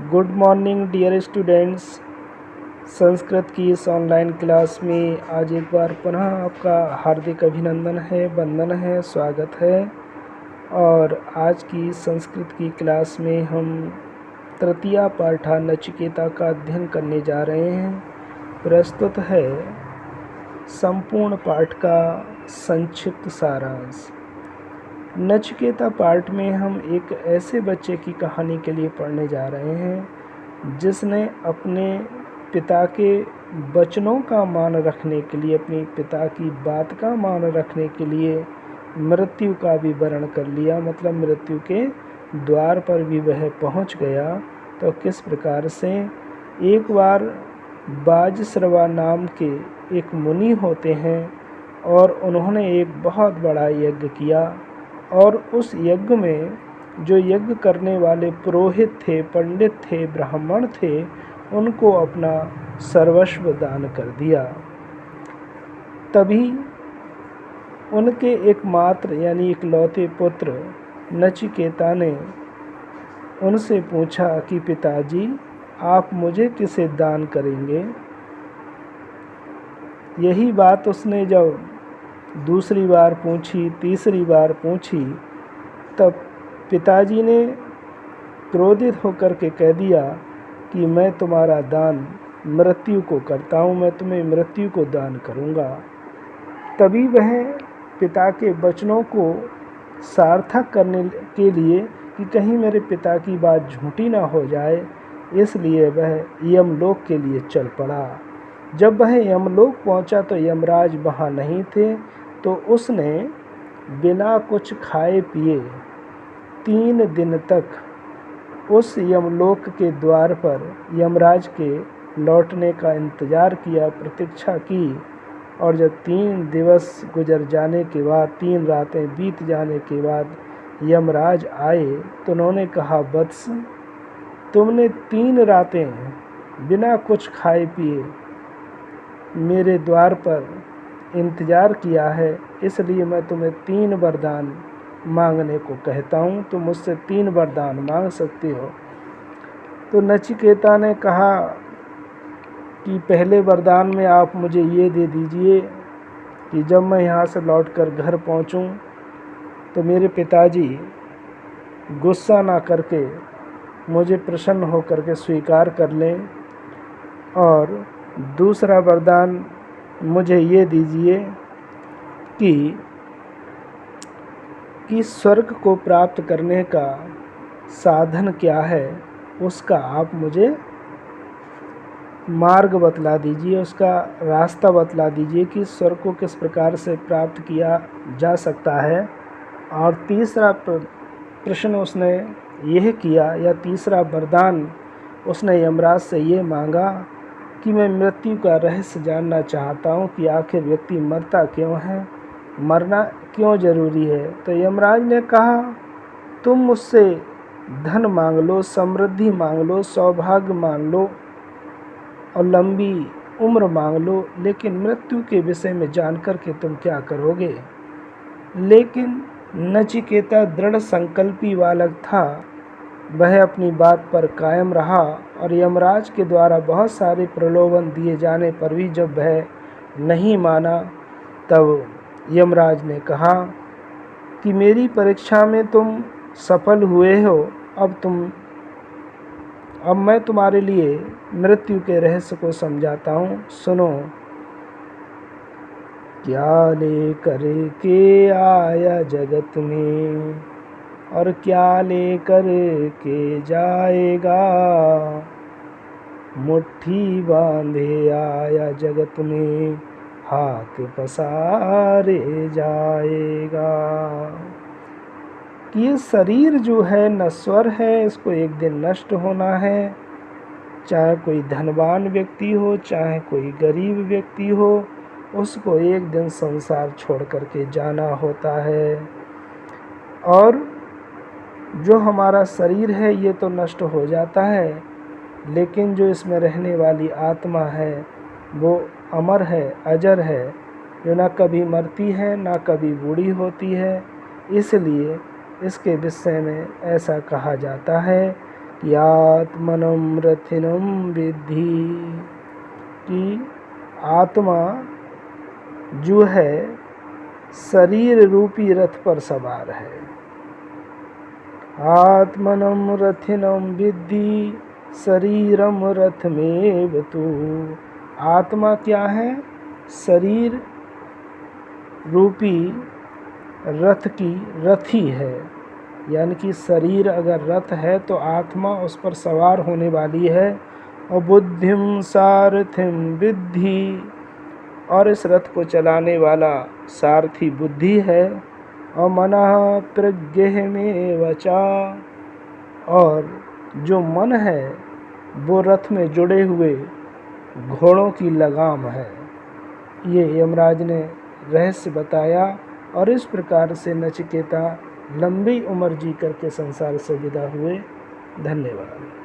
Good morning dear students. Sanskrit की इस online class में आज एक बार पुनः आपका हार्दिक अभिनंदन है, वंदन है, स्वागत है। और आज की संस्कृत की क्लास में हम तृतीया पाठा नचिकेता का अध्ययन करने जा रहे हैं। प्रस्तुत है संपूर्ण पाठ का संक्षिप्त सारांश। नचिकेता पाठ में हम एक ऐसे बच्चे की कहानी के लिए पढ़ने जा रहे हैं जिसने अपने पिता के वचनों का मान रखने के लिए, अपने पिता की बात का मान रखने के लिए मृत्यु का भी वरण कर लिया। मतलब मृत्यु के द्वार पर भी वह पहुंच गया। तो किस प्रकार से एक बार बाजश्रवा नाम के एक मुनि होते हैं और उन्होंने एक बहुत बड़ा यज्ञ किया और उस यज्ञ में जो यज्ञ करने वाले पुरोहित थे, पंडित थे, ब्राह्मण थे, उनको अपना सर्वस्व दान कर दिया। तभी उनके एकमात्र यानी इकलौते पुत्र नचिकेता ने उनसे पूछा कि पिताजी, आप मुझे किसे दान करेंगे। यही बात उसने जब दूसरी बार पूछी, तीसरी बार पूछी, तब पिताजी ने क्रोधित होकर के कह दिया कि मैं तुम्हारा दान मृत्यु को करता हूँ, मैं तुम्हें मृत्यु को दान करूँगा। तभी वह पिता के वचनों को सार्थक करने के लिए कि कहीं मेरे पिता की बात झूठी ना हो जाए, इसलिए वह यमलोक के लिए चल पड़ा। जब वह यमलोक पहुँचा तो यमराज वहाँ नहीं थे, तो उसने बिना कुछ खाए पिए 3 दिन तक उस यमलोक के द्वार पर यमराज के लौटने का इंतज़ार किया, प्रतीक्षा की। और जब 3 दिवस गुजर जाने के बाद, 3 रातें बीत जाने के बाद यमराज आए तो उन्होंने कहा, वत्स, तुमने 3 रातें बिना कुछ खाए पिए मेरे द्वार पर इंतज़ार किया है, इसलिए मैं तुम्हें 3 वरदान मांगने को कहता हूँ। तुम मुझसे 3 वरदान मांग सकते हो। तो नचिकेता ने कहा कि पहले वरदान में आप मुझे ये दे दीजिए कि जब मैं यहाँ से लौटकर घर पहुँचूँ तो मेरे पिताजी गुस्सा ना करके मुझे प्रसन्न होकर के स्वीकार कर लें। और दूसरा वरदान मुझे ये दीजिए कि स्वर्ग को प्राप्त करने का साधन क्या है, उसका आप मुझे मार्ग बतला दीजिए, उसका रास्ता बतला दीजिए कि स्वर्ग को किस प्रकार से प्राप्त किया जा सकता है। और तीसरा प्रश्न उसने यह किया, या तीसरा वरदान उसने यमराज से ये मांगा कि मैं मृत्यु का रहस्य जानना चाहता हूँ कि आखिर व्यक्ति मरता क्यों है, मरना क्यों ज़रूरी है। तो यमराज ने कहा, तुम मुझसे धन मांग लो, समृद्धि मांग लो, सौभाग्य मांग लो और लंबी उम्र मांग लो, लेकिन मृत्यु के विषय में जानकर के तुम क्या करोगे। लेकिन नचिकेता दृढ़ संकल्पी बालक था। वह अपनी बात पर कायम रहा और यमराज के द्वारा बहुत सारे प्रलोभन दिए जाने पर भी जब वह नहीं माना, तब यमराज ने कहा कि मेरी परीक्षा में तुम सफल हुए हो, अब मैं तुम्हारे लिए मृत्यु के रहस्य को समझाता हूँ, सुनो। क्या लेकर के आया जगत में और क्या लेकर के जाएगा, मुट्ठी बांधे आया जगत में, हाथ पसारे जाएगा। कि ये शरीर जो है नश्वर है, इसको एक दिन नष्ट होना है। चाहे कोई धनवान व्यक्ति हो, चाहे कोई गरीब व्यक्ति हो, उसको एक दिन संसार छोड़ करके जाना होता है। और जो हमारा शरीर है ये तो नष्ट हो जाता है, लेकिन जो इसमें रहने वाली आत्मा है वो अमर है, अजर है, जो ना कभी मरती है ना कभी बूढ़ी होती है। इसलिए इसके विषय में ऐसा कहा जाता है कि आत्मनं रथिनं विद्धि, कि आत्मा जो है शरीर रूपी रथ पर सवार है। आत्मनं रथिनं विद्धि शरीरम रथमेव तु। आत्मा क्या है? शरीर रूपी रथ की रथी है, यानी कि शरीर अगर रथ है तो आत्मा उस पर सवार होने वाली है। और बुद्धिम सारथिम विद्धि, और इस रथ को चलाने वाला सारथी बुद्धि है। और मनः प्रज्ञमेव च, और जो मन है वो रथ में जुड़े हुए घोड़ों की लगाम है। ये यमराज ने रहस्य बताया और इस प्रकार से नचिकेता लंबी उम्र जी करके संसार से विदा हुए। धन्यवाद।